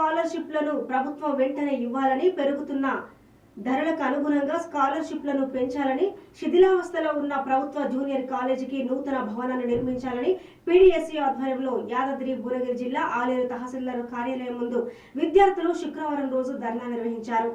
స్కాలర్షిప్లను ప్రభుత్వం వెంటనే ఇవ్వాలని, పెరుగుతున్న ధరలకు అనుగుణంగా స్కాలర్షిప్లను పెంచాలని, శిథిలావస్థలో ఉన్న ప్రభుత్వ జూనియర్ కాలేజీకి నూతన భవనాన్ని నిర్మించాలని పీడీఎస్సీ ఆధ్వర్యంలో యాదాద్రి భువనగిరి జిల్లా ఆలేరు తహసీల్దార్ కార్యాలయం ముందు విద్యార్థులు శుక్రవారం రోజు ధర్నా నిర్వహించారు.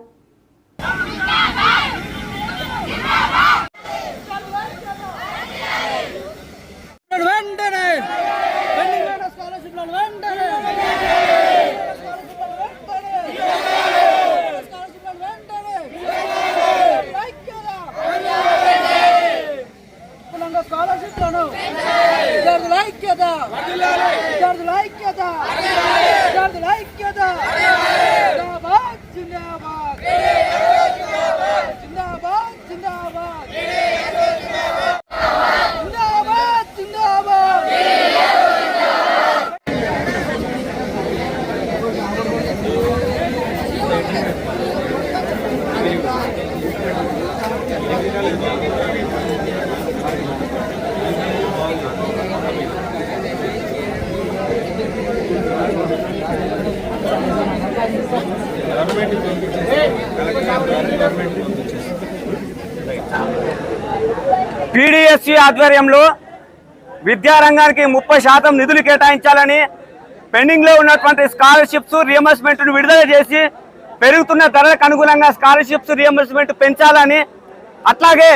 పీడీఎస్సీ ఆధ్వర్యంలో విద్యారంగానికి 30% నిధులు కేటాయించాలని, పెండింగ్ లో ఉన్నటువంటి స్కాలర్షిప్స్ రియంబర్స్మెంట్ విడుదల చేసి పెరుగుతున్న ధరలకు అనుగుణంగా స్కాలర్షిప్స్ రియంబర్స్మెంట్ పెంచాలని, అట్లాగే